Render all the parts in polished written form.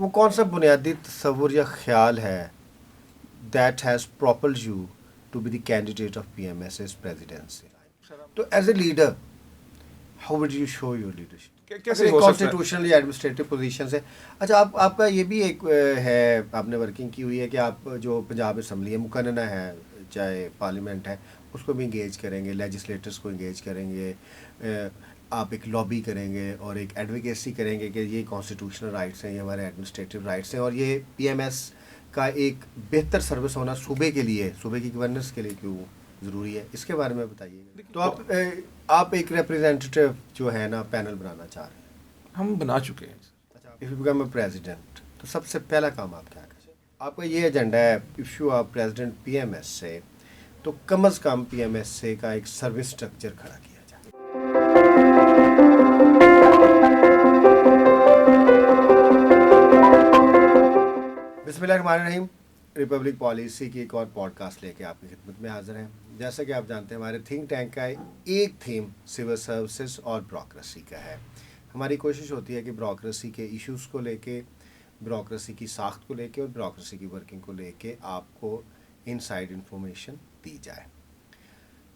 وہ کون سا بنیادی تصور یا خیال ہے that has propelled you to be the candidate of P M S as presidency? تو as a leader how would you show your leadership? کیسے ہو سکتا ہے؟ کانسٹیٹیوشنل یا ایڈمنسٹریٹو پوزیشن سے. اچھا آپ کا یہ بھی ایک ہے، آپ نے ورکنگ کی ہوئی ہے کہ آپ جو پنجاب اسمبلی ہے مقننہ ہے چاہے پارلیمنٹ ہے اس کو بھی انگیج کریں گے، لیجسلیٹرس کو انگیج کریں گے، آپ ایک لابی کریں گے اور ایک ایڈوکیسی کریں گے کہ یہ کانسٹیٹیوشنل رائٹس ہیں، یہ ہمارے ایڈمنسٹریٹو رائٹس ہیں، اور یہ پی ایم ایس کا ایک بہتر سروس ہونا صوبے کے لیے، صوبے کی گورننس کے لیے کیوں ضروری ہے، اس کے بارے میں بتائیے گا. تو آپ ایک ریپریزنٹیٹیو جو ہے نا پینل بنانا چاہ رہے ہیں. ہم بنا چکے ہیں. If you become a president تو سب سے پہلا کام آپ کیا کریں؟ آپ کا یہ ایجنڈا ہے if you are president P M S سے، تو کم از کم پی ایم ایس سے کا ایک سروس اسٹرکچر کھڑا کیا جائے. بسم اللہ الرحمن الرحیم. ریپبلک پالیسی کی ایک اور پوڈ کاسٹ لے کے آپ کی خدمت میں حاضر ہیں. جیسا کہ آپ جانتے ہیں ہمارے تھنک ٹینک کا ایک تھیم سول سروسز اور بیوروکریسی کا ہے. ہماری کوشش ہوتی ہے کہ بیوروکریسی کے ایشوز کو لے کے، بیوروکریسی کی ساخت کو لے کے اور بیوروکریسی کی ورکنگ کو لے کے آپ کو انسائڈ انفارمیشن دی جائے.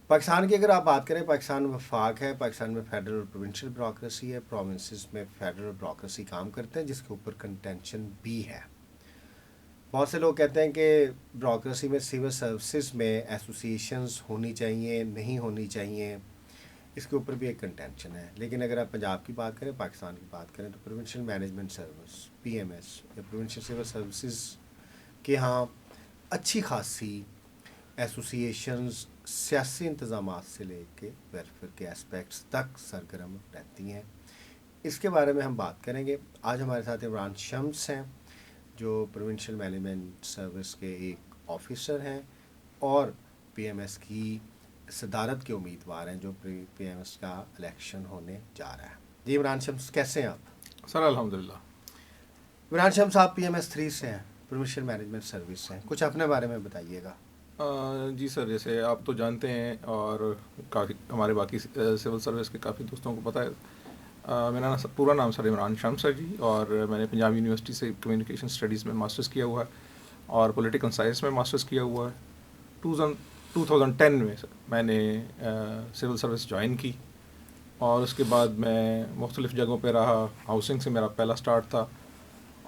پاکستان کی اگر آپ بات کریں، پاکستان وفاق ہے، پاکستان میں فیڈرل اور پروونشل بیوروکریسی ہے. پروونسز میں فیڈرل بیوروکریسی کام کرتے ہیں جس کے اوپر کنٹینشن بھی ہے. بہت سے لوگ کہتے ہیں کہ بیوروکریسی میں سول سروسز میں ایسوسیشنز ہونی چاہیے، نہیں ہونی چاہیے، اس کے اوپر بھی ایک کنٹینشن ہے. لیکن اگر آپ پنجاب کی بات کریں، پاکستان کی بات کریں، تو provincial management service P M S یا پروونشل سول سروسز کے ہاں اچھی خاصی ایسوسیشنز سیاسی انتظامات سے لے کے ویلفیئر کے اسپیکٹس تک سرگرم رہتی ہیں. اس کے بارے میں ہم بات کریں گے. آج ہمارے ساتھ عمران شمس ہیں جو پروونشل مینجمنٹ سروس کے ایک آفیسر ہیں اور پی ایم ایس کی صدارت کے امیدوار ہیں جو پی ایم ایس کا الیکشن ہونے جا رہا ہے. جی عمران شمس، کیسے ہیں آپ؟ سر الحمدللہ. عمران شمس آپ پی ایم ایس 3 سے ہیں، پروونشل مینجمنٹ سروس سے ہیں، کچھ اپنے بارے میں بتائیے گا. جی سر، جیسے آپ تو جانتے ہیں اور کافی ہمارے باقی سول سروس کے کافی دوستوں کو پتہ ہے، میرا پورا نام سر عمران شمس ہے جی، اور میں نے پنجاب یونیورسٹی سے کمیونیکیشن اسٹڈیز میں ماسٹرز کیا ہوا ہے اور پولیٹیکل سائنس میں ماسٹرز کیا ہوا ہے. 2010 میں میں نے سول سروس جوائن کی اور اس کے بعد میں مختلف جگہوں پہ رہا. ہاؤسنگ سے میرا پہلا سٹارٹ تھا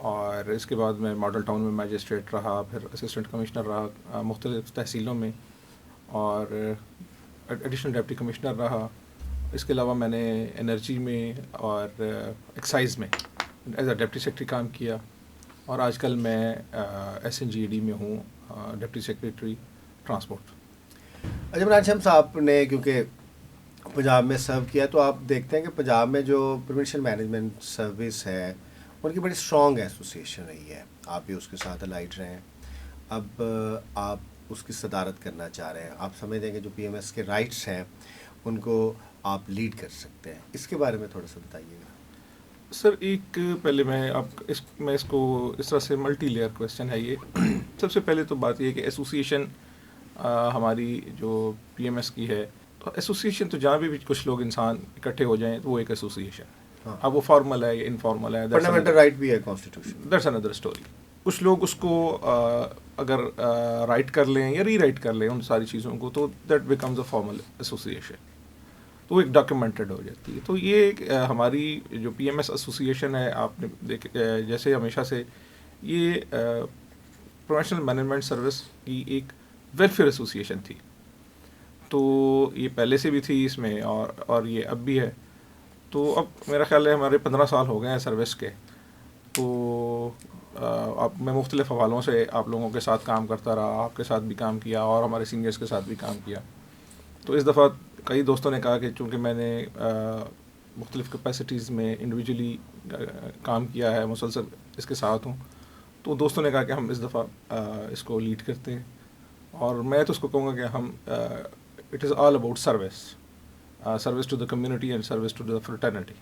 اور اس کے بعد میں ماڈل ٹاؤن میں میجسٹریٹ رہا، پھر اسسٹنٹ کمشنر رہا مختلف تحصیلوں میں، اور ایڈیشنل ڈپٹی کمشنر رہا. اس کے علاوہ میں نے انرجی میں اور ایکسائز میں ایز اے ڈپٹی سیکرٹری کام کیا، اور آج کل میں ایس این جی ڈی میں ہوں، ڈپٹی سیکرٹری ٹرانسپورٹ. اجے عمران شمس، آپ نے کیونکہ پنجاب میں سرو کیا تو آپ دیکھتے ہیں کہ پنجاب میں جو پروونشل مینجمنٹ سروس ہے ان کی بڑی اسٹرانگ ایسوسیشن رہی ہے. آپ بھی اس کے ساتھ الائٹ رہے ہیں. اب آپ اس کی صدارت کرنا چاہ رہے ہیں. آپ سمجھتے ہیں کہ جو پی ایم ایس کے رائٹس ہیں ان کو آپ لیڈ کر سکتے ہیں. اس کے بارے میں تھوڑا سا بتائیے گا. سر ایک پہلے میں اس کو اس طرح سے ملٹی لیئر کویسچن ہے یہ. سب سے پہلے تو بات یہ ہے کہ ایسوسیشن ہماری جو پی ایم ایس کی ہے، تو ایسوسیشن تو جہاں بھی کچھ لوگ انسان اکٹھے ہو جائیں تو وہ ایک ایسوسیشن ہے. اب وہ فارمل ہے یا انفارمل ہے، فنڈامنٹل رائٹ بھی ہے کانسٹیٹیوشن، دیٹس اندر اسٹوری. کچھ لوگ اس کو اگر رائٹ کر لیں یا ری رائٹ کر لیں ان ساری چیزوں کو، تو that becomes a formal association, تو وہ ایک ڈاکیومنٹڈ ہو جاتی ہے. تو یہ ہماری جو پی ایم ایس ایسوسیشن ہے، آپ نے جیسے ہمیشہ سے یہ پروفیشنل مینجمنٹ سروس کی ایک ویلفیئر ایسوسیشن تھی. تو یہ پہلے سے بھی تھی اس میں اور یہ اب بھی ہے. تو اب میرا خیال ہے ہمارے 15 سال ہو گئے ہیں سروس کے. تو اب میں مختلف حوالوں سے آپ لوگوں کے ساتھ کام کرتا رہا، آپ کے ساتھ بھی کام کیا اور ہمارے سینئرس کے ساتھ بھی کام کیا. تو اس دفعہ کئی دوستوں نے کہا کہ چونکہ میں نے مختلف کیپیسٹیز میں انڈیویجولی کام کیا ہے، مسلسل اس کے ساتھ ہوں، تو دوستوں نے کہا کہ ہم اس دفعہ اس کو لیڈ کرتے ہیں. اور میں تو اس کو کہوں گا کہ ہم it is all about service to the community and service to the fraternity.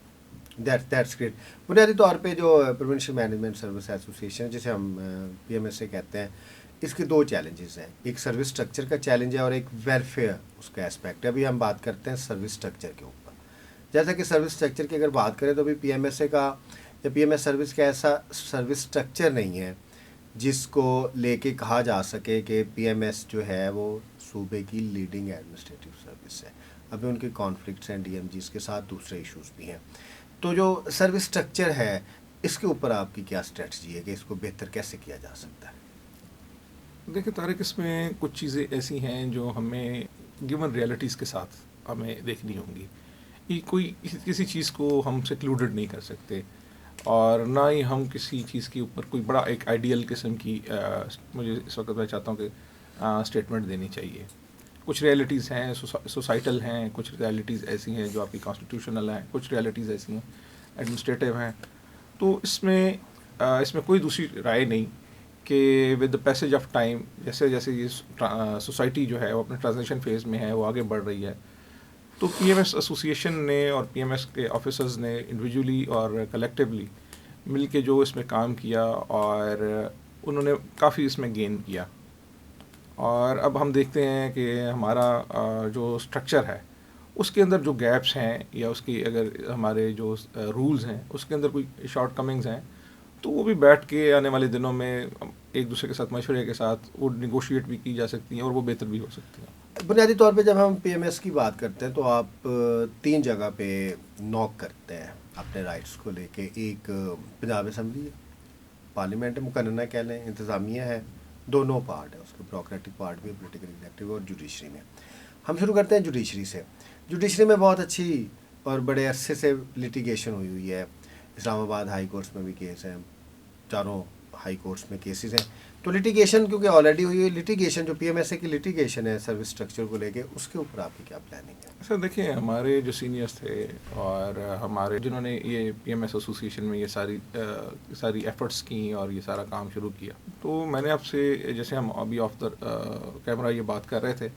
That's great. بنیادی طور پہ جو پروونشل مینجمنٹ سروس ایسوسیشن جسے ہم پی ایم ایس سے کہتے ہیں، اس کے دو چیلنجز ہیں. ایک سروس اسٹرکچر کا چیلنج ہے اور ایک ویلفیئر اس کا اسپیکٹ ہے. ابھی ہم بات کرتے ہیں سروس اسٹرکچر کے اوپر. جیسا کہ سروس اسٹرکچر کی اگر بات کریں تو ابھی پی ایم ایس اے کا یا پی ایم ایس سروس کا ایسا سروس اسٹرکچر نہیں ہے جس کو لے کے کہا جا سکے کہ پی ایم ایس جو ہے وہ صوبے کی لیڈنگ ایڈمنسٹریٹو سروس ہے. ابھی ان کے کانفلکٹس ہیں ڈی ایم جیز کے ساتھ, دوسرے ایشوز بھی ہیں. تو جو سروس اسٹرکچر ہے اس کے اوپر آپ کی کیا اسٹریٹجی ہے کہ اس کو بہتر کیسے کیا جا سکتا ہے؟ دیکھیں طارق, اس میں کچھ چیزیں ایسی ہیں جو ہمیں گیون ریئلٹیز کے ساتھ ہمیں دیکھنی ہوں گی. یہ کوئی کسی چیز کو ہم سیکلوڈڈ نہیں کر سکتے, اور نہ ہی ہم کسی چیز کے اوپر کوئی بڑا ایک آئیڈیل قسم کی مجھے اس وقت میں چاہتا ہوں کہ اسٹیٹمنٹ دینی چاہیے. کچھ ریئلٹیز ہیں سوسائٹل ہیں, کچھ ریئلٹیز ایسی ہیں جو آپ کی کانسٹیٹیوشنل ہیں, کچھ ریئلٹیز ایسی ہیں ایڈمنسٹریٹو ہیں. تو اس میں کوئی دوسری رائے نہیں کہ with the passage of time جیسے جیسے یہ سوسائٹی جو ہے وہ اپنے ٹرانزیشن فیز میں ہے, وہ آگے بڑھ رہی ہے, تو پی ایم ایس ایسوسیشن نے اور پی ایم ایس کے آفیسرز نے انڈیویجولی اور کلیکٹیولی مل کے جو اس میں کام کیا, اور انہوں نے کافی اس میں گین کیا. اور اب ہم دیکھتے ہیں کہ ہمارا جو اسٹرکچر ہے اس کے اندر جو گیپس ہیں یا اس کی اگر ہمارے جو رولز ہیں اس کے اندر کوئی شارٹ کمنگز ہیں تو وہ بھی بیٹھ کے آنے والے دنوں میں ایک دوسرے کے ساتھ مشورے کے ساتھ وہ نیگوشیٹ بھی کی جا سکتی ہیں اور وہ بہتر بھی ہو سکتی ہیں. بنیادی طور پہ جب ہم پی ایم ایس کی بات کرتے ہیں تو آپ 3 جگہ پہ نوک کرتے ہیں اپنے رائٹس کو لے کے. ایک پنجاب اسمبلی ہے, پارلیمنٹ مقننہ کہہ لیں, انتظامیہ ہے, دونوں پارٹ ہے اس کے, بیوروکریٹک پارٹ بھی, پولیٹیکل ایگزیکٹو اور جوڈیشری میں. ہم شروع کرتے ہیں جوڈیشری سے. جوڈیشری میں بہت اچھی اور بڑے عرصے سے لیٹیگیشن ہوئی ہے. اسلام آباد ہائی کورٹس میں بھی کیس ہیں, چاروں ہائی کورٹس میں کیسز ہیں. تو لیٹیگیشن کیونکہ آلریڈی ہوئی ہے, لیٹیگیشن جو پی ایم ایس اے کی لیٹیگیشن ہے سروس اسٹرکچر کو لے کے, اس کے اوپر آپ کی کیا پلاننگ ہے؟ سر دیکھیں, ہمارے جو سینئرس تھے اور ہمارے جنہوں نے یہ پی ایم ایس ایسوسیشن میں یہ ساری ایفرٹس کی اور یہ سارا کام شروع کیا, تو میں نے آپ سے جیسے ہم ابھی آف دا کیمرہ یہ بات کر رہے تھے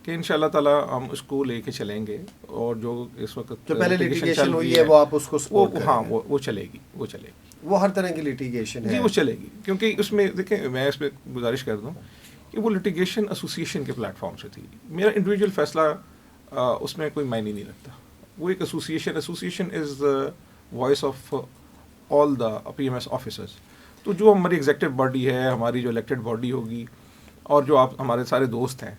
کہ ان شاء اللہ تعالیٰ ہم اس کو لے کے چلیں گے, اور جو اس وقت جو پہلے لیٹیگیشن ہوئی ہے وہ آپ اس کو سپورٹ کریں گے؟ ہاں وہ چلے گی, وہ ہر طرح کی لیٹیگیشن ہے جی وہ چلے گی. کیونکہ اس میں دیکھیں میں اس پہ گزارش کر دوں کہ وہ لیٹیگیشن ایسوسیشن کے پلیٹ فارم سے تھی. میرا انڈیویجول فیصلہ اس میں کوئی معنی نہیں رکھتا. وہ ایک association is voice of all the P M S officers. تو جو ہماری ایگزیکٹو باڈی ہے, ہماری جو الیکٹڈ باڈی ہوگی, اور جو آپ ہمارے سارے دوست ہیں,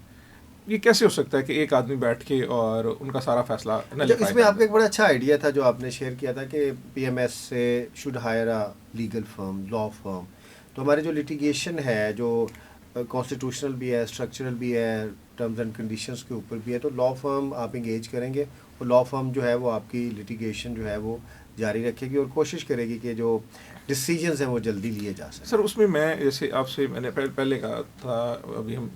یہ کیسے ہو سکتا ہے کہ ایک آدمی بیٹھ کے اور ان کا سارا فیصلہ نہ لے پائے؟ اس میں آپ کا ایک بڑا اچھا آئیڈیا تھا جو آپ نے شیئر کیا تھا کہ پی ایم ایس سے شوڈ ہائر اے لیگل فرم, لا فرم. تو ہماری جو لیٹیگیشن ہے جو کانسٹیٹیوشنل بھی ہے, اسٹرکچرل بھی ہے, ٹرمز اینڈ کنڈیشنز کے اوپر بھی ہے, تو لا فرم آپ انگیج کریں گے, اور لا فرم جو ہے وہ آپ کی لیٹیگیشن جو ہے وہ جاری رکھے گی اور کوشش کرے گی کہ جو ڈیسیجنز ہیں وہ جلدی لیے جا سکیں. سر اس میں جیسے آپ سے میں نے پہلے کہا تھا, ابھی ہم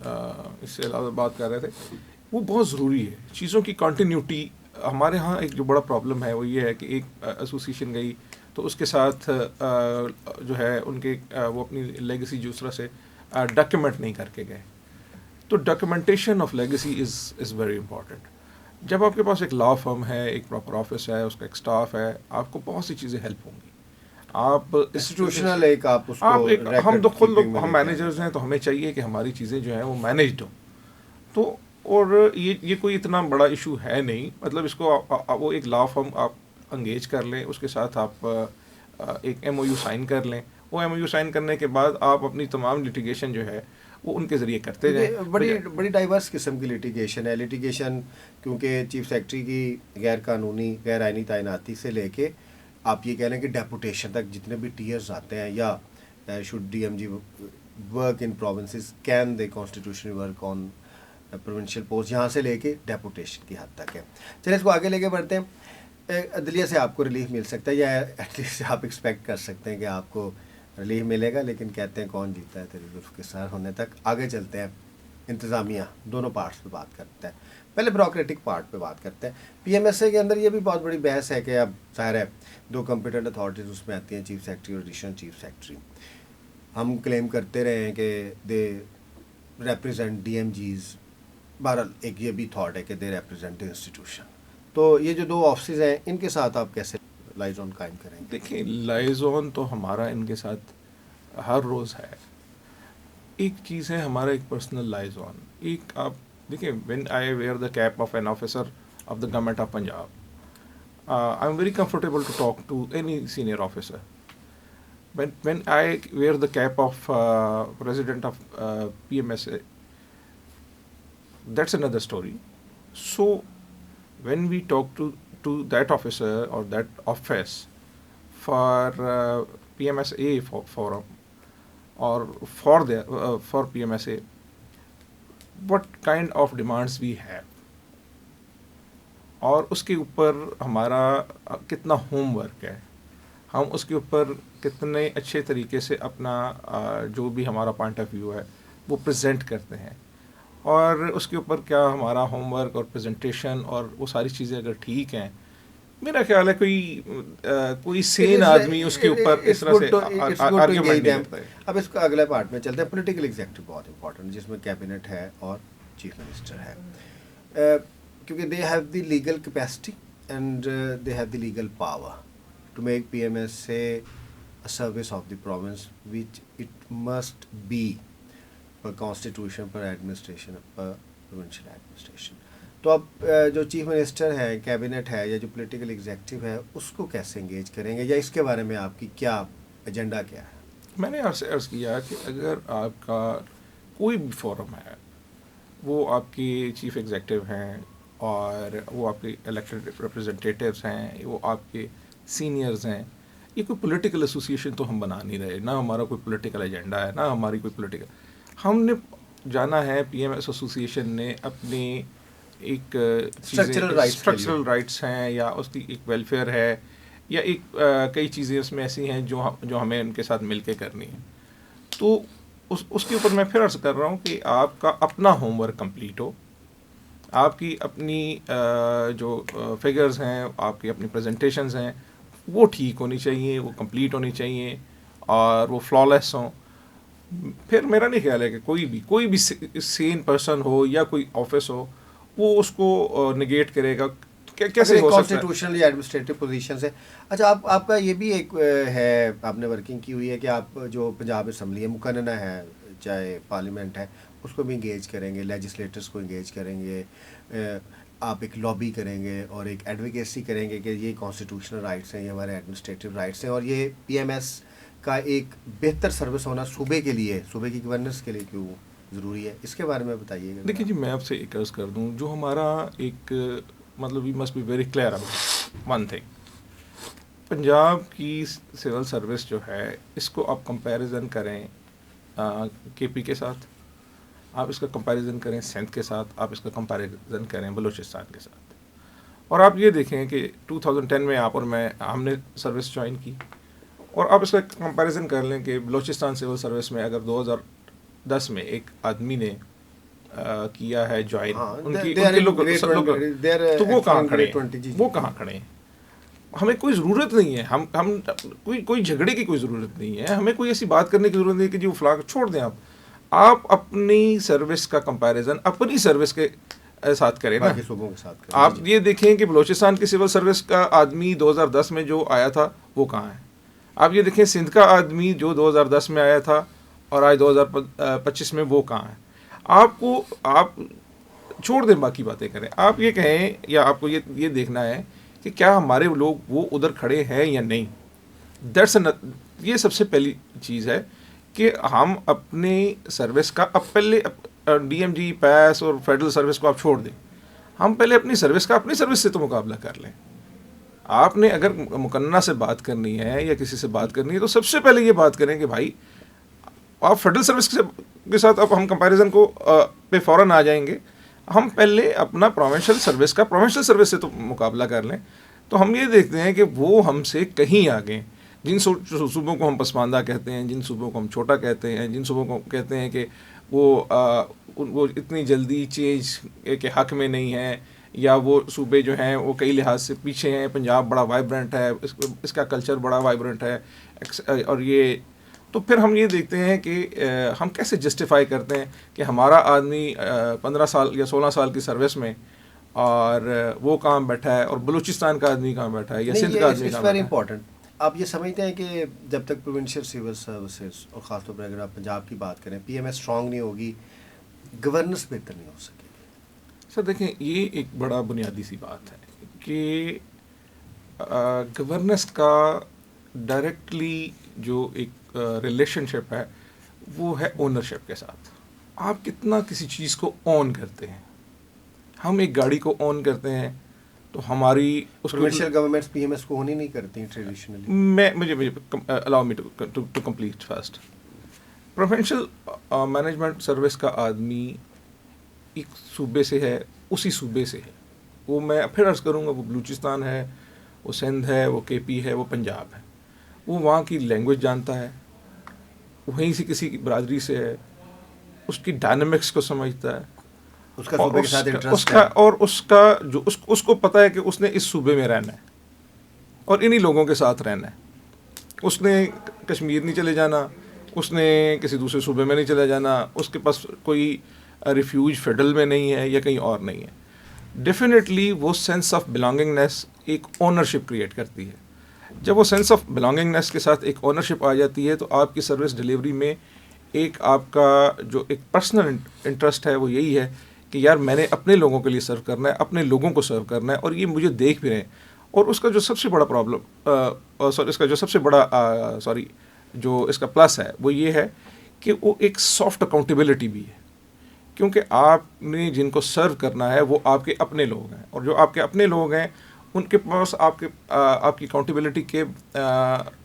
اس سے علاوہ بات کر رہے تھے, وہ بہت ضروری ہے چیزوں کی کنٹینیوٹی. ہمارے ہاں ایک جو بڑا پرابلم ہے وہ یہ ہے کہ ایک ایسوسیشن گئی تو اس کے ساتھ جو ہے ان کے وہ اپنی لیگیسی دوسرا سے ڈاکیومنٹ نہیں کر کے گئے. تو documentation of legacy is very important. جب آپ کے پاس ایک لا فرم ہے, ایک پراپر آفس ہے, اس کا ایک اسٹاف ہے, آپ کو بہت سی چیزیں ہیلپ ہوں گی. آپ انسٹیٹیوشنل ایک آپ اس کو ہم تو خود لوگ ہم مینیجرز ہیں, تو ہمیں چاہیے کہ ہماری چیزیں جو ہیں وہ مینیجڈ ہوں. تو اور یہ کوئی اتنا بڑا ایشو ہے نہیں. مطلب اس کو وہ ایک لا فرم آپ انگیج کر لیں, اس کے ساتھ آپ ایک ایم او یو سائن کر لیں. وہ ایم او یو سائن کرنے کے بعد آپ اپنی تمام لیٹیگیشن جو ہے وہ ان کے ذریعے کرتے جائیں. بڑی ڈائیورس قسم کی لیٹیگیشن ہے. لیٹیگیشن کیونکہ چیف سیکرٹری کی غیر قانونی غیر آئینی تعیناتی سے لے کے آپ یہ کہہ لیں کہ ڈیپوٹیشن تک جتنے بھی ٹیئرز آتے ہیں, یا should D M G work in provinces, can they constitutional work on provincial post, یہاں سے لے کے ڈیپوٹیشن کی حد تک ہے. چلیں اس کو آگے لے کے بڑھتے ہیں. عدلیہ سے آپ کو ریلیف مل سکتا ہے, یا ایٹ لیسٹ آپ ایکسپیکٹ کر سکتے ہیں کہ آپ کو ریلیف ملے گا, لیکن کہتے ہیں کون جیتا ہے تیری زلف کے سار ہونے تک. آگے چلتے ہیں, انتظامیہ دونوں پارٹس پہ بات کرتے ہیں. پہلے بیوروکریٹک پارٹ پہ بات کرتے ہیں. پی ایم ایس اے کے اندر یہ بھی بہت بڑی بحث ہے کہ اب ظاہر ہے 2 کمپیٹنٹ اتھارٹیز اس میں آتی ہیں, چیف سیکرٹری اور ایڈیشنل چیف سیکرٹری. ہم کلیم کرتے رہے ہیں کہ دے ریپرزینٹ ڈی ایم جیز. بہرحال ایک یہ بھی تھاٹ ہے کہ دے ریپرزینٹ انسٹیٹیوشن. تو یہ جو 2 آفسز ہیں ان کے ساتھ آپ کیسے لائزون قائم کریں گے؟ دیکھیں لائزون تو ہمارا ان کے ساتھ ہر روز ہے. ایک چیز ہے ہمارا ایک پرسنل لائزون. ایک آپ دیکھیں, when I wear the cap of an officer of the government of Punjab, I am very comfortable to talk to any senior officer. when I wear the cap of president of PMSA, that's another story. So when we talk to that officer or that office for PMSA forum or for PMSA, what kind of demands we have اور اس کے اوپر ہمارا کتنا home work ہے, ہم اس کے اوپر کتنے اچھے طریقے سے اپنا جو بھی ہمارا پوائنٹ آف ویو ہے وہ پریزنٹ کرتے ہیں, اور اس کے اوپر کیا ہمارا ہوم ورک اور پریزنٹیشن اور وہ ساری چیزیں اگر ٹھیک ہیں, میرا خیال ہے کوئی سین آدمی اس کے اوپر اس طرح سے آرگیومنٹ نہیں کرتا ہے. اب اس کا اگلے پارٹ میں چلتے ہیں. پولیٹیکل ایگزیکٹو بہت امپورٹنٹ, جس میں کیبنٹ ہے اور چیف منسٹر ہے, کیونکہ they have the legal capacity and they have the legal power to make P M S a service of the province which it must be per constitution, per administration, per provincial administration. تو اب جو chief minister ہے, cabinet ہے, یا جو political executive ہے, اس کو کیسے انگیج کریں گے, یا اس کے بارے میں آپ کی کیا ایجنڈا کیا ہے؟ میں نے آپ سے عرض کیا کہ اگر آپ کا کوئی بھی فورم ہے, وہ آپ کی چیف ایگزیکٹو ہیں اور وہ آپ کے الیکٹڈ ریپرزنٹیٹیوز ہیں, وہ آپ کے سینئرز ہیں, یہ کوئی پولیٹیکل ایسوسیشن تو ہم بنا نہیں رہے, نہ ہمارا کوئی پولیٹیکل ایجنڈا ہے, نہ ہماری کوئی پولیٹیکل. ہم نے جانا ہے پی ایم ایس ایسوسیشن نے اپنی ایک اسٹرکچرل رائٹس ہیں, یا اس کی ایک ویلفیئر ہے, یا ایک کئی چیزیں اس میں ایسی ہیں جو ہمیں ان کے ساتھ مل کے کرنی ہیں. تو اس کے اوپر میں پھر عرض کر رہا ہوں کہ آپ کا اپنا ہوم ورک کمپلیٹ ہو, آپ کی اپنی جو فگرز ہیں, آپ کی اپنی پریزنٹیشنز ہیں, وہ ٹھیک ہونی چاہیے, وہ کمپلیٹ ہونی چاہیے, اور وہ فلالیس ہوں. پھر میرا نہیں خیال ہے کہ کوئی بھی سین پرسن ہو یا کوئی آفس ہو وہ اس کو نگیٹ کرے گا. کیسے ہو سکتا ہے؟ کانسٹیٹیوشنل یا ایڈمنسٹریٹو پوزیشن سے. اچھا, آپ کا یہ بھی ایک ہے, آپ نے ورکنگ کی ہوئی ہے کہ آپ جو پنجاب اسمبلی ہے, مقننہ ہے, چاہے پارلیمنٹ ہے, اس کو بھی انگیج کریں گے, لیجسلیٹرس کو انگیج کریں گے, آپ ایک لابی کریں گے اور ایک ایڈوکیسی کریں گے کہ یہ کانسٹیٹیوشنل رائٹس ہیں, یہ ہمارے ایڈمنسٹریٹو رائٹس ہیں, اور یہ پی ایم ایس کا ایک بہتر سروس ہونا صوبے کے لیے, صوبے کی گورننس کے لیے کیوں ضروری ہے, اس کے بارے میں بتائیے گا. دیکھیے جی, میں آپ سے ایک عرض کر دوں, جو ہمارا ایک مطلب we must be very clear about one thing. Punjab کی سول سروس جو ہے, اس کو آپ کمپیریزن کریں کے پی کے ساتھ, آپ اس کا کمپیریزن کریں سندھ کے ساتھ, آپ اس کا کمپیریزن کریں بلوچستان کے ساتھ, اور آپ یہ دیکھیں کہ 2010 میں آپ اور ہم نے سروس جوائن کی, اور آپ اس کا کمپیریزن کر لیں کہ بلوچستان سول سروس میں اگر 2010 میں ایک آدمی نے کیا ہے جوائن, ان کے لوگ تو وہ کہاں کھڑے ہیں. ہمیں کوئی ضرورت نہیں ہے, ہم کوئی جھگڑے کی کوئی ضرورت نہیں ہے, ہمیں کوئی ایسی بات کرنے کی ضرورت نہیں ہے کہ جی وہ فلاں چھوڑ دیں. آپ اپنی سروس کا کمپیریزن اپنی سروس کے ساتھ کریں نا. آپ یہ دیکھیں کہ بلوچستان کی سول سروس کا آدمی 2010 میں جو آیا تھا وہ کہاں ہے. آپ یہ دیکھیں سندھ کا آدمی جو 2010 میں آیا تھا اور آج 2025 میں وہ کہاں ہے. آپ چھوڑ دیں, باقی باتیں کریں. آپ یہ کہیں, یا آپ کو یہ دیکھنا ہے کہ کیا ہمارے لوگ وہ ادھر کھڑے ہیں یا نہیں. یہ سب سے پہلی چیز ہے کہ ہم اپنی سروس کا اب پہلے ڈی ایم جی پیس اور فیڈرل سروس کو آپ چھوڑ دیں, ہم پہلے اپنی سروس کا اپنی سروس سے تو مقابلہ کر لیں. آپ نے اگر مقننہ سے بات کرنی ہے یا کسی سے بات کرنی ہے تو سب سے پہلے یہ بات کریں کہ بھائی آپ فیڈرل سروس کے ساتھ اب ہم کمپیریزن کو پہ فوراً آ جائیں گے. ہم پہلے اپنا پروونشل سروس سے تو مقابلہ کر لیں. تو ہم یہ دیکھتے ہیں کہ وہ ہم سے کہیں آگے, جن صوبوں کو ہم پسماندہ کہتے ہیں, جن صوبوں کو ہم چھوٹا کہتے ہیں, جن صوبوں کو کہتے ہیں کہ وہ اتنی جلدی چینج کے حق میں نہیں ہیں, یا وہ صوبے جو ہیں وہ کئی لحاظ سے پیچھے ہیں. پنجاب بڑا وائبرنٹ ہے, اس کا کلچر بڑا وائبرنٹ ہے, اور یہ تو پھر ہم یہ دیکھتے ہیں کہ ہم کیسے جسٹیفائی کرتے ہیں کہ ہمارا آدمی 15 سال یا 16 سال کی سروس میں, اور وہ کہاں بیٹھا ہے, اور بلوچستان کا آدمی کہاں بیٹھا ہے, یا سندھ کا آدمی کہاں بیٹھا ہے. آپ یہ سمجھتے ہیں کہ جب تک پروونشل سول سروسز, اور خاص طور پر اگر آپ پنجاب کی بات کریں, پی ایم ایس اسٹرانگ نہیں ہوگی, گورننس بہتر نہیں ہو سکے گی؟ سر دیکھیں, یہ ایک بڑا بنیادی سی بات ہے کہ گورننس کا ڈائریکٹلی جو ایک ریلیشن شپ ہے وہ ہے اونرشپ کے ساتھ. آپ کتنا کسی چیز کو اون کرتے ہیں. ہم ایک گاڑی کو اون کرتے ہیں تو ہماری اس کو provincial governments P M S کو ہونی نہیں کرتی ٹریڈیشنلی. مجھے allow me to complete first. Professional management service کا آدمی ایک صوبے سے ہے, اسی صوبے سے ہے. وہ میں پھر عرض کروں گا, وہ بلوچستان ہے, وہ سندھ ہے, وہ کے پی ہے, وہ پنجاب ہے. وہ وہاں کی لینگویج جانتا ہے, وہیں سے کسی کی برادری سے ہے, اس کی ڈائنامکس کو سمجھتا ہے, اس کا صوبے کے ساتھ اس انٹرسٹ کا ہے. اور اس کا جو اس کو پتہ ہے کہ اس نے اس صوبے میں رہنا ہے اور انہی لوگوں کے ساتھ رہنا ہے. اس نے کشمیر نہیں چلے جانا, اس نے کسی دوسرے صوبے میں نہیں چلے جانا, اس کے پاس کوئی ریفیوج فیڈرل میں نہیں ہے یا کہیں اور نہیں ہے. ڈیفینیٹلی وہ سینس آف بلانگنگنیس ایک اونرشپ کریٹ کرتی ہے. جب وہ سینس آف بلانگنگنیس کے ساتھ ایک اونرشپ آ جاتی ہے تو آپ کی سروس ڈلیوری میں ایک آپ کا جو ایک پرسنل انٹرسٹ ہے وہ یہی ہے کہ یار میں نے اپنے لوگوں کے لیے سرو کرنا ہے, اپنے لوگوں کو سرو کرنا ہے, اور یہ مجھے دیکھ بھی رہے ہیں. اور اس کا جو سب سے بڑا اس کا جو سب سے بڑا جو اس کا پلس ہے وہ یہ ہے کہ وہ ایک سافٹ اکاؤنٹیبلٹی بھی ہے, کیونکہ آپ نے جن کو سرو کرنا ہے وہ آپ کے اپنے لوگ ہیں, اور جو آپ کے اپنے لوگ ہیں ان کے پاس آپ کی اکاؤنٹیبلٹی کے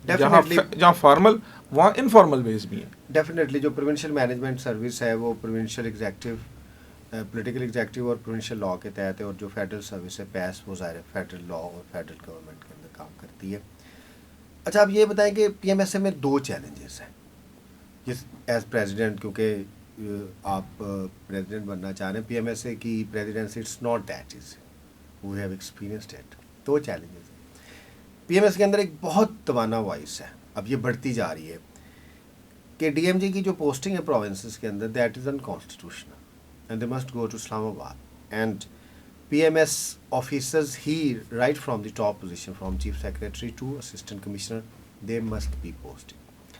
جہاں فارمل وہاں انفارمل ویز بھی ہیں. ڈیفینیٹلی جو پروونشل مینجمنٹ سروس ہے وہ پروونشل ایگزیکٹو, پولیٹیکل ایگزیکٹو اور پروونشل لا کے تحت ہے, اور جو فیڈرل سروس ہے پیس وہ ظاہر ہے فیڈرل لا اور فیڈرل گورنمنٹ کے اندر کام کرتی ہے. اچھا آپ یہ بتائیں کہ پی ایم ایس اے میں 2 چیلنجز ہیں ایز پریزیڈنٹ, کیونکہ آپ پریزیڈنٹ بننا چاہ رہے ہیں. پی ایم ایس اے کی presidency it's not that easy, we have experienced it. 2 challenges ہیں پی ایم ایس کے اندر. ایک بہت توانا وائس ہے, اب یہ بڑھتی جا رہی ہے, کہ ڈی ایم جی کی جو پوسٹنگ ہے پروونسز کے اندر that is unconstitutional and they must go to Islamabad. And P M S officers ہی right from the top position from chief secretary to assistant commissioner they must be posting.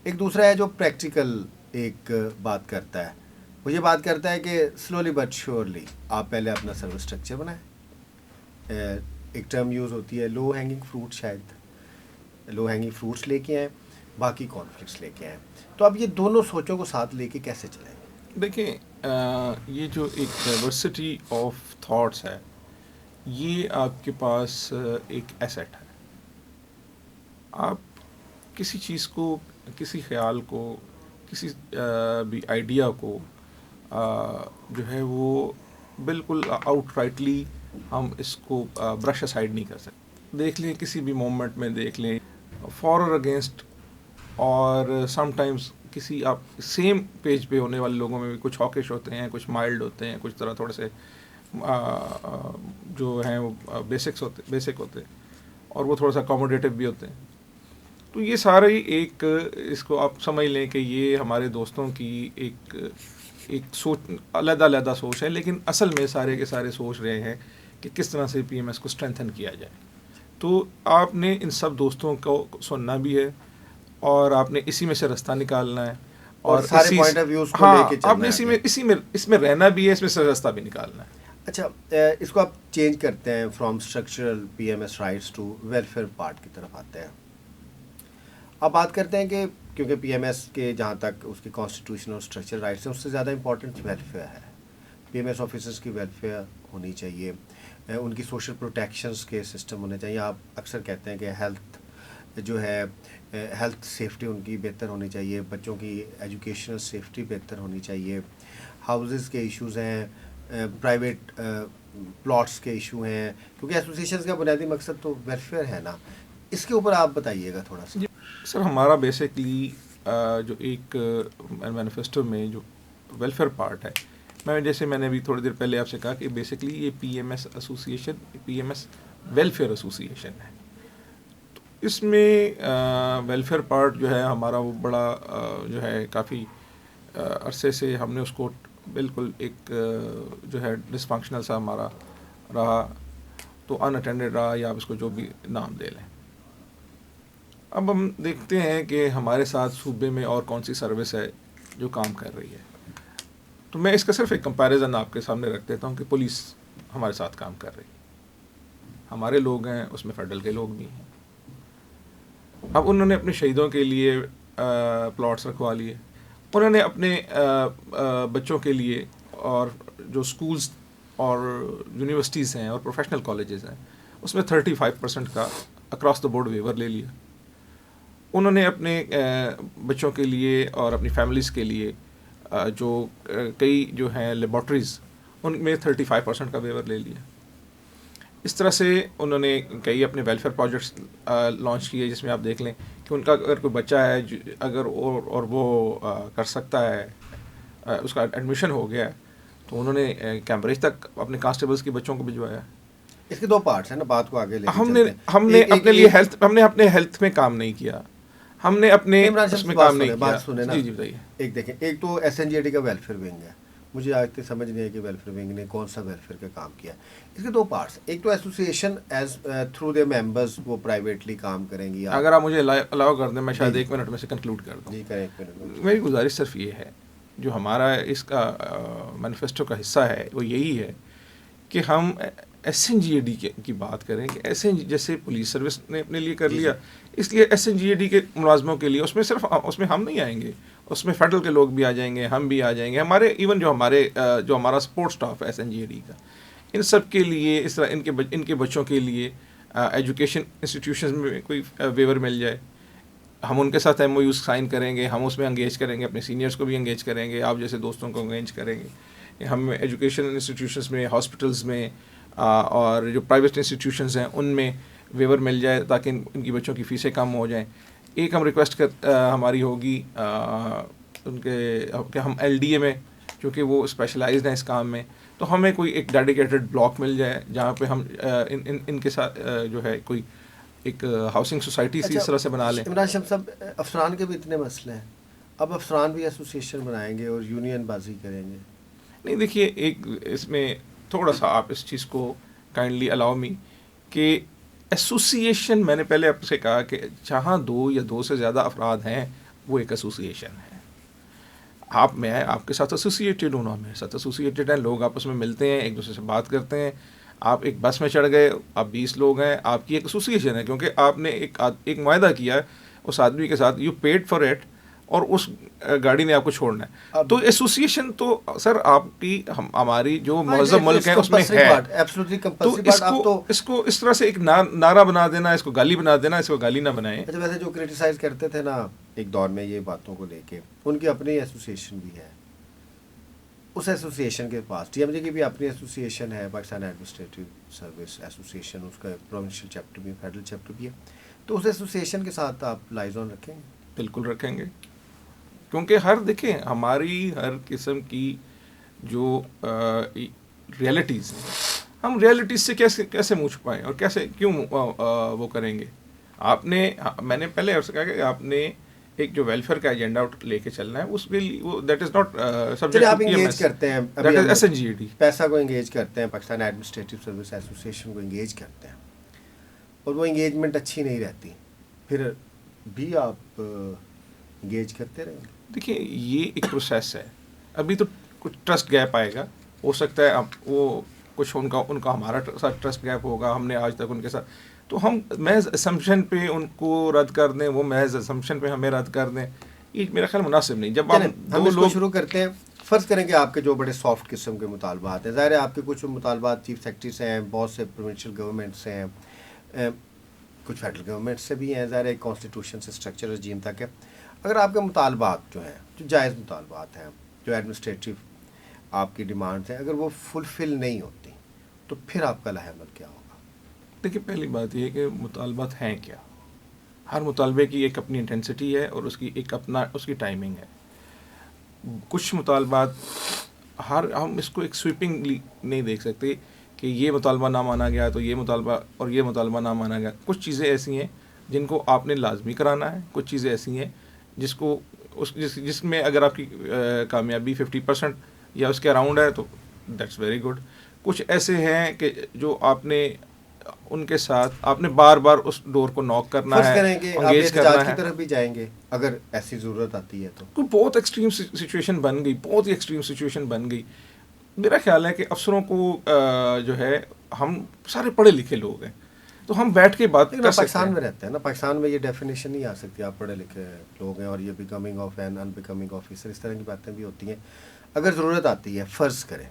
ایک دوسرا ہے جو practical ایک بات کرتا ہے, وہ یہ بات کرتا ہے کہ سلولی بٹ شیورلی آپ پہلے اپنا سروس اسٹرکچر بنائیں. ایک ٹرم یوز ہوتی ہے لو ہینگنگ فروٹ, شاید لو ہینگنگ فروٹس لے کے آئیں, باقی کانفلکٹس لے کے آئیں. تو اب یہ دونوں سوچوں کو ساتھ لے کے کیسے چلائیں گے؟ دیکھیں یہ جو ایک ڈائیورسٹی آف تھاٹس ہے یہ آپ کے پاس ایک ایسیٹ ہے. آپ کسی چیز کو, کسی خیال کو, کسی بھی آئیڈیا کو جو ہے وہ بالکل آؤٹ رائٹلی ہم اس کو برش اسائڈ نہیں کر سکتے. دیکھ لیں کسی بھی مومنٹ میں, دیکھ لیں فار اور اگینسٹ, اور سم ٹائمز کسی آپ سیم پیج پہ ہونے والے لوگوں میں بھی کچھ ہاکش ہوتے ہیں, کچھ مائلڈ ہوتے ہیں, کچھ طرح تھوڑے سے جو ہیں وہ بیسک ہوتے ہیں, اور وہ تھوڑا سا اکوموڈیٹو بھی ہوتے ہیں. تو یہ سارے ایک اس کو آپ سمجھ لیں کہ یہ ہمارے دوستوں کی ایک سوچ, علیحدہ سوچ ہے, لیکن اصل میں سارے کے سارے سوچ رہے ہیں کہ کس طرح سے پی ایم ایس کو اسٹرینتھن کیا جائے. تو آپ نے ان سب دوستوں کو سننا بھی ہے, اور آپ نے اسی میں سے رستہ نکالنا ہے, اور سارے پوائنٹ آف ویوز کو لے کے چلنا ہے. آپ نے اس میں رہنا بھی ہے, اس میں سے رستہ بھی نکالنا ہے. اچھا اس کو آپ چینج کرتے ہیں from structural P M S rights to welfare part کی طرف آتے ہیں. آپ بات کرتے ہیں کہ کیونکہ پی ایم ایس کے جہاں تک اس کی کانسٹیٹیوشن اور اسٹرکچرل رائٹس ہیں اس سے زیادہ امپورٹنٹ ویلفیئر ہے. پی ایم ایس آفیسرس کی ویلفیئر ہونی چاہیے, ان کی سوشل پروٹیکشنس کے سسٹم ہونے چاہیے. آپ اکثر کہتے ہیں کہ ہیلتھ جو ہے, ہیلتھ سیفٹی ان کی بہتر ہونی چاہیے, بچوں کی ایجوکیشنل سیفٹی بہتر ہونی چاہیے, ہاؤزز کے ایشوز ہیں, پرائیویٹ پلاٹس کے ایشو ہیں, کیونکہ ایسوسیشنز کا بنیادی مقصد تو ویلفیئر ہے نا. اس کے اوپر آپ بتائیے گا تھوڑا سا. سر ہمارا بیسکلی جو ایک مینیفیسٹو میں جو ویلفیئر پارٹ ہے, میں نے ابھی تھوڑی دیر پہلے آپ سے کہا کہ بیسکلی یہ P M S association, P M S welfare association ہے. تو اس میں ویلفیئر پارٹ جو ہے ہمارا وہ بڑا جو ہے کافی عرصے سے ہم نے اس کو بالکل ایک جو ہے ڈسفنکشنل سا ہمارا رہا, تو ان اٹینڈڈ رہا, یا آپ اس کو جو بھی نام دے لیں. اب ہم دیکھتے ہیں کہ ہمارے ساتھ صوبے میں اور کون سی سروس ہے جو کام کر رہی ہے. تو میں اس کا صرف ایک کمپیریزن آپ کے سامنے رکھ دیتا ہوں کہ پولیس ہمارے ساتھ کام کر رہی ہے, ہمارے لوگ ہیں, اس میں فیڈرل کے لوگ بھی ہیں. اب انہوں نے اپنے شہیدوں کے لیے پلاٹس رکھوا لیے، انہوں نے اپنے بچوں کے لیے اور جو اسکولس اور یونیورسٹیز ہیں اور پروفیشنل کالجز ہیں اس میں 35% کا اکراس دا بورڈ ویور لے لیا. انہوں نے اپنے بچوں کے لیے اور اپنی فیملیز کے لیے جو کئی جو ہیں لیبارٹریز ان میں 35% کا ویور لے لیا. اس طرح سے انہوں نے کئی اپنے ویلفیئر پروجیکٹس لانچ کیے جس میں آپ دیکھ لیں کہ ان کا اگر کوئی بچہ ہے اگر اور وہ کر سکتا ہے، اس کا ایڈمیشن ہو گیا ہے، تو انہوں نے کیمبرج تک اپنے کانسٹیبلز کے بچوں کو بھجوایا. اس کے دو پارٹس ہیں نا، بات کو آگے لے کے ہم چلتے ہیں. نے اپنے لیے ہم نے اپنے ہیلتھ میں کام نہیں کیا، ہم نے اپنے اس میں کام نہیں کیا. بات سنیں نا. جی بتائیے. ایک دیکھیں، ایک تو SNGAD کا ویلفیئر ونگ ہے، مجھے آج تک سمجھ نہیں ہے کہ ویلفیئر ونگ نے کون سا ویلفیئر کا کام کیا. اس کے دو پارٹس، ایک تو ایسوسیشن ایز تھرو دے ممبرز وہ پرائیویٹلی کام کریں گی. اگر آپ مجھے الاؤ کر دیں میں شاید 1 منٹ میں سے کنکلوڈ کر دوں. جی کریں 1 منٹ. میری گزارش صرف یہ ہے، جو ہمارا اس کا مینیفیسٹو کا حصہ ہے وہ یہی ہے کہ ہم SNGAD کی بات کریں کہ جیسے پولیس سروس نے اپنے لیے کر لیا، اس لیے SNGAD کے ملازموں کے لیے اس میں ہم نہیں آئیں گے، اس میں فیڈرل کے لوگ بھی آ جائیں گے، ہم بھی آ جائیں گے، ہمارے ایون جو ہمارا سپورٹ سٹاف ہے SNGAD کا، ان سب کے لیے اس طرح ان کے بچوں کے لیے ایجوکیشن انسٹیٹیوشنز میں کوئی ویور مل جائے، ہم ان کے ساتھ MOUs سائن کریں گے، ہم اس میں انگیج کریں گے، اپنے سینئرس کو بھی انگیج کریں گے، آپ جیسے دوستوں کو انگیج کریں گے. ہم ایجوکیشن انسٹیٹیوشنز میں، ہاسپٹلز میں اور جو پرائیویٹ انسٹیٹیوشنز ہیں ان میں ویور مل جائے تاکہ ان کی بچوں کی فیسیں کم ہو جائیں. ایک ہم ریکویسٹ ہماری ہوگی ان کے کہ ہم LDA میں، چونکہ وہ اسپیشلائزڈ ہیں اس کام میں، تو ہمیں کوئی ایک ڈیڈیکیٹڈ بلاک مل جائے جہاں پہ ہم ان کے ساتھ جو ہے کوئی ایک ہاؤسنگ سوسائٹی اس طرح سے بنا لیں. عمران شمس صاحب، افسران کے بھی اتنے مسئلے ہیں، اب افسران بھی ایسوسیشن بنائیں گے اور یونین بازی کریں گے. نہیں دیکھیے، ایک اس میں تھوڑا سا آپ اس چیز کو کائنڈلی الاؤ می کہ ایسوسیشن، میں نے پہلے آپ سے کہا کہ جہاں 2 یا 2 سے زیادہ افراد ہیں وہ ایک ایسوسیشن ہے. میں آپ کے ساتھ ایسوسیٹیڈ ہوں، میرے ساتھ ایسوسیٹیڈ ہیں، لوگ آپس میں ملتے ہیں، ایک دوسرے سے بات کرتے ہیں. آپ ایک بس میں چڑھ گئے، آپ 20 لوگ ہیں، آپ کی ایک ایسوسیشن ہے کیونکہ آپ نے ایک معاہدہ کیا ہے اس آدمی کے ساتھ، یو پیڈ فار اٹ، اور اس گاڑی نے آپ کو چھوڑنا ہے. تو ایسوسیشن تو سر آپ کی ہماری جو مہذب ملک ہے اس میں ہے. تو اس کو اس طرح سے ایک نعرہ بنا دینا، اس کو گالی بنا دینا، اس کو گالی نہ بنائیں. اچھا، ویسے جو کرٹیسائز کرتے تھے نا ایک دور میں یہ باتوں کو لے کے، ان کی اپنی ایسوسیشن بھی ہے. اس ایسوسیشن کے پاس TMJ کی بھی اپنی ایسوسیشن ہے، پاکستان ایڈمنسٹریٹو سروس ایسوسیشن، اس کا پروونشل چیپٹر بھی، فیڈرل چیپٹر بھی ہے. تو اس ایسوسیشن کے ساتھ آپ لائزون رکھیں گے؟ بالکل رکھیں گے، کیونکہ دیکھیں ہماری ہر قسم کی جو ریئلٹیز ہیں، ہم ریئلٹیز سے کیسے منہ چھپائیں اور کیوں وہ کریں گے. میں نے پہلے آپ سے کہا کہ آپ نے ایک جو ویلفیئر کا ایجنڈا لے کے چلنا ہے، اس وہ دیٹ از ناٹ سبجیکٹ. آپ انگیج کرتے ہیں، SNGAD پیسہ کو انگیج کرتے ہیں، پاکستان ایڈمنسٹریٹو سروس ایسوسیشن کو انگیج کرتے ہیں، اور وہ انگیجمنٹ اچھی نہیں رہتی، پھر بھی آپ انگیج کرتے رہیں گے. دیکھیے یہ ایک پروسیس ہے، ابھی تو کچھ ٹرسٹ گیپ آئے گا، ہو سکتا ہے اب وہ کچھ ان کا ہمارا ساتھ ٹرسٹ گیپ ہوگا، ہم نے آج تک ان کے ساتھ، تو ہم محض اسمپشن پہ ان کو رد کر دیں، وہ محض اسمپشن پہ ہمیں رد کر دیں، یہ میرا خیال مناسب نہیں. جب ہم اس کو شروع کرتے ہیں، فرض کریں کہ آپ کے جو بڑے سافٹ قسم کے مطالبات ہیں، ظاہر ہے آپ کے کچھ مطالبات چیف سیکرٹری سے ہیں، بہت سے پروونشل گورنمنٹ سے ہیں، کچھ فیڈرل گورنمنٹ سے بھی ہیں، ظاہر ہے کانسٹیٹیوشن سے اسٹرکچر رجیم تک ہے. اگر آپ کے مطالبات جو ہیں، جو جائز مطالبات ہیں، جو ایڈمنسٹریٹو آپ کی ڈیمانڈز ہیں، اگر وہ فلفل نہیں ہوتی تو پھر آپ کا لاہ عمل کیا ہوگا؟ دیکھیے پہلی بات یہ ہے کہ مطالبات ہیں کیا. ہر مطالبے کی ایک اپنی انٹینسٹی ہے اور اس کی ٹائمنگ ہے. کچھ مطالبات ہم اس کو ایک سویپنگلی نہیں دیکھ سکتے کہ یہ مطالبہ نہ مانا گیا تو یہ مطالبہ اور یہ مطالبہ نہ مانا گیا. کچھ چیزیں ایسی ہیں جن کو آپ نے لازمی کرانا ہے، کچھ چیزیں ایسی ہیں جس میں اگر آپ کی کامیابی 50% یا اس کے اراؤنڈ ہے تو دیٹس ویری گڈ. کچھ ایسے ہیں کہ جو آپ نے ان کے ساتھ آپ نے بار بار اس ڈور کو ناک کرنا ہے، انگیج کرنا ہے. کی طرف بھی جائیں گے اگر ایسی ضرورت آتی ہے تو. کوئی بہت ایکسٹریم سچویشن بن گئی، بہت ہی ایکسٹریم سچویشن بن گئی. میرا خیال ہے کہ افسروں کو جو ہے، ہم سارے پڑھے لکھے لوگ ہیں، تو ہم بیٹھ کے بات لیکن کر آپ سکتے پاکستان ہیں. میں رہتے ہیں نا, پاکستان میں یہ ڈیفینیشن نہیں آ سکتی, آپ پڑھے لکھے لوگ ہیں اور یہ becoming of an unbecoming officer, اس طرح کی باتیں بھی ہوتی ہیں. اگر ضرورت آتی ہے, فرض کریں,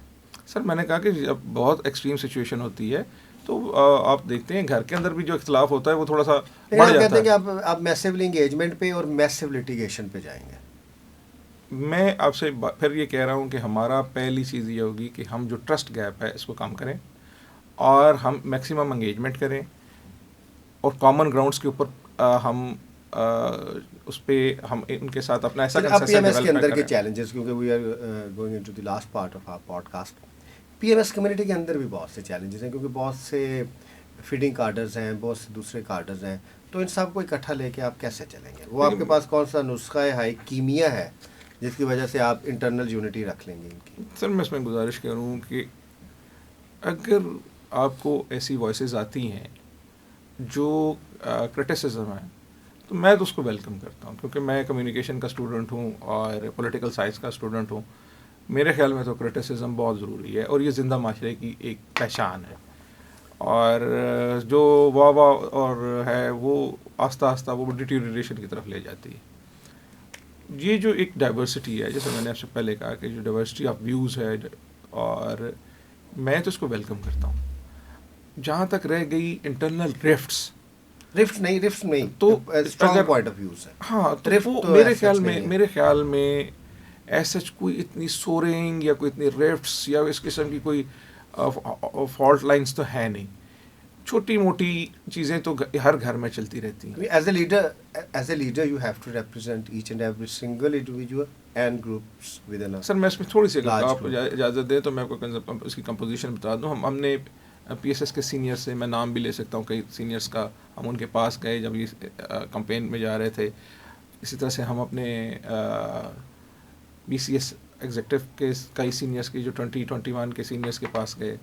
سر میں نے کہا کہ جب بہت ایکسٹریم سچویشن ہوتی ہے تو آپ دیکھتے ہیں گھر کے اندر بھی جو اختلاف ہوتا ہے وہ تھوڑا سا لیکن بڑھ آپ جاتا کہتے ہیں کہ ہے. آپ میسیولی انگیجمنٹ پہ اور میسیو لٹیگیشن پہ جائیں گے. میں آپ سے پھر یہ کہہ رہا ہوں کہ ہمارا پہلی چیز یہ ہوگی کہ ہم جو ٹرسٹ گیپ ہے اس کو کم کریں اور ہم میکسیمم انگیجمنٹ کریں اور کامن گراؤنڈس کے اوپر ہم اس پہ ہم ان کے ساتھ اپنا ایسا اب پی ایم کنسنسس ایس کے اندر ڈیولپ کے کریں. چیلنجز, کیونکہ we are going into the last part of our podcast, P M S community کے اندر بھی بہت سے چیلنجز ہیں, کیونکہ بہت سے فیڈنگ کارڈرز ہیں, بہت سے دوسرے کارڈرز ہیں, تو ان سب کو اکٹھا لے کے آپ کیسے چلیں گے؟ وہ آپ کے پاس کون سا نسخہ ہے, کیمیا ہے جس کی وجہ سے آپ انٹرنل یونٹی رکھ لیں گے ان کی؟ سر میں اس میں گزارش کروں کہ اگر آپ کو ایسی وائسز آتی ہیں جو کرٹیسزم ہے تو میں تو اس کو ویلکم کرتا ہوں, کیونکہ میں کمیونیکیشن کا اسٹوڈنٹ ہوں اور پولیٹیکل سائنس کا اسٹوڈنٹ ہوں. میرے خیال میں تو کرٹیسزم بہت ضروری ہے اور یہ زندہ معاشرے کی ایک پہچان ہے, اور جو واہ واہ اور ہے وہ آہستہ آہستہ وہ ڈیٹیریشن کی طرف لے جاتی ہے. یہ جو ایک ڈائیورسٹی ہے, جیسے میں نے آپ سے پہلے کہا کہ جو ڈائیورسٹی آف ویوز ہے, اور میں تو اس کو ویلکم کرتا ہوں. جہاں تک رہ گئی انٹرنل رفٹس تو اسٹرانگ پوائنٹ آف ویوز ہے. ہاں تو وہ میرے خیال میں ایسا کوئی اتنی سورنگ یا کوئی اتنی ریفٹس یا اس قسم کی کوئی فالٹ لائنس تو ہے نہیں. چھوٹی موٹی چیزیں تو ہر گھر میں چلتی رہتی ہیں. As a leader you have to represent each and every single individual and groups within. Sir میں اس میں تھوڑی سی آپ اجازت دیں تو میں آپ کو اس کی کمپوزیشن بتا دوں. ہم نے پی ایس ایس کے سینئر سے, میں نام بھی لے سکتا ہوں کئی سینئرس کا, ہم ان کے پاس گئے جب یہ کمپین میں جا رہے تھے. اسی طرح سے ہم اپنے بی سی ایس ایگزیکٹو کے کئی سینئرس کی جو 2021 کے سینئرس کے پاس گئے.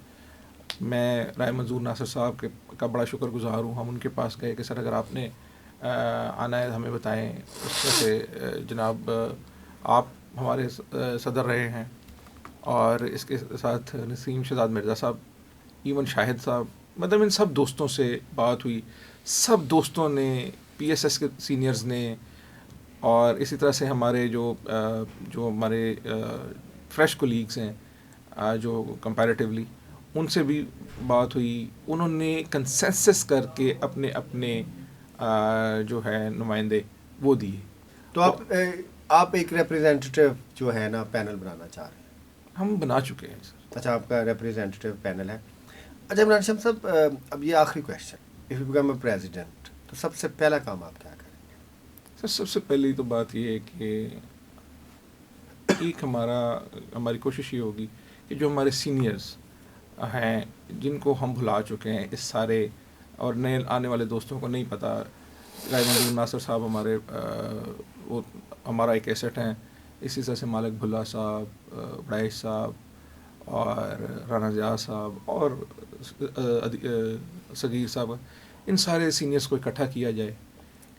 میں رائے منظور ناصر صاحب کا بڑا شکر گزار ہوں. ہم ان کے پاس گئے کہ سر اگر آپ نے آنا ہے ہمیں بتائیں. اس طرح سے جناب آپ ہمارے صدر رہے ہیں, اور اس کے ساتھ نسیم شہزاد مرزا صاحب, ایون شاہد صاحب, مطلب ان سب دوستوں سے بات ہوئی. سب دوستوں نے, پی ایس ایس کے سینئرز نے, اور اسی طرح سے ہمارے جو ہمارے فریش کولیگس ہیں جو کمپیریٹیولی, ان سے بھی بات ہوئی. انہوں نے کنسنسس کر کے اپنے اپنے جو ہے نمائندے وہ دیے. تو آپ ایک ریپرزینٹیو جو ہے نا پینل بنانا چاہ رہے ہیں؟ ہم بنا چکے ہیں سر. اچھا, آپ کا ریپرزینٹیو پینل ہے. اچھا عمران شمس صاحب, اب یہ آخری question, if you become a president تو سب سے پہلا کام آپ کیا کریں گے؟ سر سب سے پہلی تو بات یہ ہے کہ ایک ہماری کوشش یہ ہوگی کہ جو ہمارے سینئرز ہیں جن کو ہم بھلا چکے ہیں اس سارے, اور نئے آنے والے دوستوں کو نہیں پتہ. رائے منظور ناصر صاحب ہمارے وہ ہمارا ایک ایسٹ ہیں. اسی طرح سے مالک بھلا صاحب, بڑائش صاحب, اور رانا ضیاء صاحب, اور صغیر صاحب, ان سارے سینئرز کو اکٹھا کیا جائے,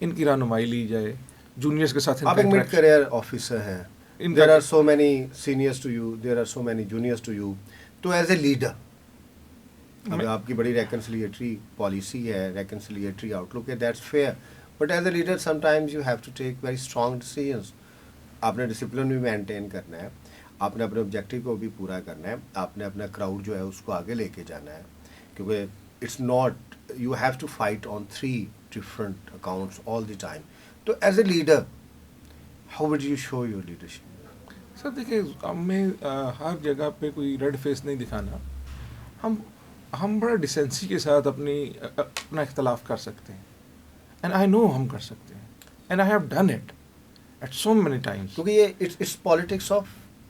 ان کی رہنمائی لی جائے. جونیئرز کے ساتھ آپ ایک مڈ کیریئر آفیسر ہیں, there are so many seniors to you, there are so many juniors to you, تو ایز اے لیڈر, اب آپ کی بڑی ریکنسلیٹری پالیسی ہے, ریکنسلیٹری آؤٹ لک ہے, that's fair, but as a leader some times you have to take very strong decisions. آپ نے ڈسپلن بھی مینٹین کرنا ہے, آپ نے اپنے آبجیکٹیو کو بھی پورا کرنا ہے, آپ نے اپنا کراؤڈ جو ہے اس کو آگے لے کے جانا ہے, کیونکہ it's not, you have to fight on 3 different accounts all the time. تو as a leader how would you show your leadership? Sir دیکھیں, ہمیں ہر جگہ پہ کوئی ریڈ فیس نہیں دکھانا. ہم بڑا ڈیسنسی کے ساتھ اپنا اختلاف کر سکتے ہیں, اینڈ آئی نو ہم کر سکتے ہیں, and I have done it at so many times. کیونکہ یہ it's politics of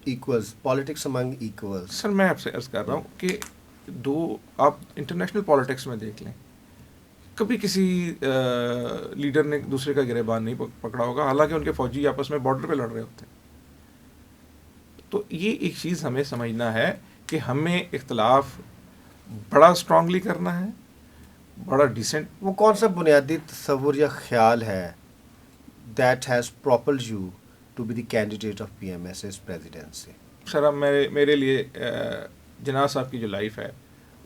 equals, politics among equals. Sir میں آپ سے عرض کر رہا ہوں کہ آپ انٹرنیشنل پالیٹکس میں دیکھ لیں, کبھی کسی لیڈر نے دوسرے کا گریبان نہیں پکڑا ہوگا, حالانکہ ان کے فوجی آپس میں بارڈر پہ لڑ رہے ہوتے ہیں. تو یہ ایک چیز ہمیں سمجھنا ہے کہ ہمیں اختلاف بڑا اسٹرانگلی کرنا ہے, بڑا ڈیسنٹ. وہ کون سا بنیادی تصور یا خیال ہے that has propelled you to be the candidate of P M S as presidency? Sir اب میرے لیے جناح صاحب کی جو لائف ہے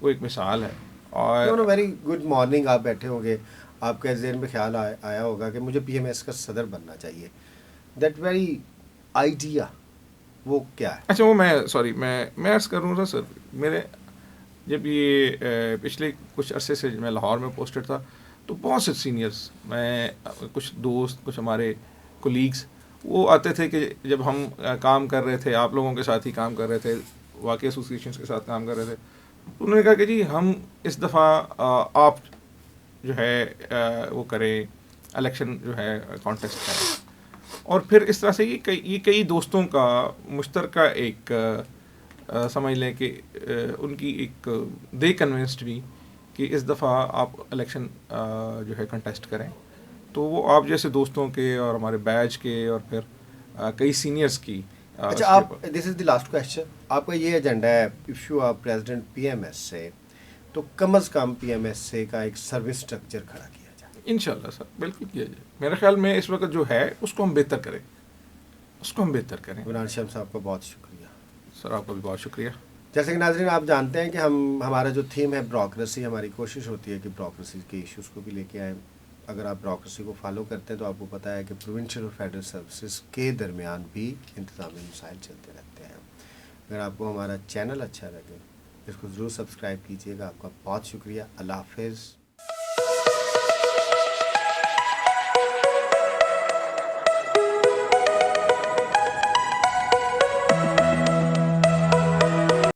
وہ ایک مثال ہے, اور ویری گڈ مارننگ. آپ بیٹھے ہوں گے, آپ کے ذہن میں خیال آیا ہوگا کہ مجھے پی ایم ایس کا صدر بننا چاہیے. دیٹ ویری آئیڈیا وہ کیا ہے؟ اچھا وہ میں عرض کروں گا سر, میرے جب یہ پچھلے کچھ عرصے سے میں لاہور میں پوسٹڈ تھا تو بہت سے سینئرس, میں کچھ دوست, کچھ ہمارے کولیگس, وہ آتے تھے کہ جب ہم کام کر رہے تھے, آپ لوگوں کے ساتھ ہی کام کر رہے تھے, واقعی ایسوسیشنس کے ساتھ کام کر رہے تھے, تو انہوں نے کہا کہ جی ہم اس دفعہ آپ جو ہے وہ کریں, الیکشن جو ہے کانٹیسٹ کریں. اور پھر اس طرح سے یہ کئی دوستوں کا مشترکہ ایک سمجھ لیں کہ ان کی ایک دے کنونسڈ بھی کہ اس دفعہ آپ الیکشن جو ہے کنٹیسٹ کریں. تو وہ آپ جیسے دوستوں کے اور ہمارے بیچ کے اور پھر کئی سینئرس کی اچھا, اس کے آپ اوپر. دس از دی لاسٹ کوشچن, آپ کا یہ ایجنڈا ہے if you are president P M S سے, تو کم از کم پی ایم ایس سے کا ایک سروس اسٹرکچر کھڑا کیا جائے. انشاءاللہ سر بالکل کیا جائے. میرے خیال میں اس وقت جو ہے اس کو ہم بہتر کریں, اس کو ہم بہتر کریں. عمران شمس صاحب کا بہت شکریہ. سر آپ کا بھی بہت شکریہ. جیسے کہ ناظرین آپ جانتے ہیں کہ ہمارا جو تھیم ہے بیوروکریسی, ہماری کوشش ہوتی ہے کہ بیوروکریسی کے ایشوز کو بھی لے کے آئیں. اگر آپ بیوروکریسی کو فالو کرتے ہیں تو آپ کو پتہ ہے کہ پروونشل اور فیڈرل سروسز کے درمیان بھی انتظامی مسائل چلتے رہتے ہیں. اگر آپ کو ہمارا چینل اچھا لگے اس کو ضرور سبسکرائب کیجیے گا. آپ کا بہت شکریہ. اللہ حافظ.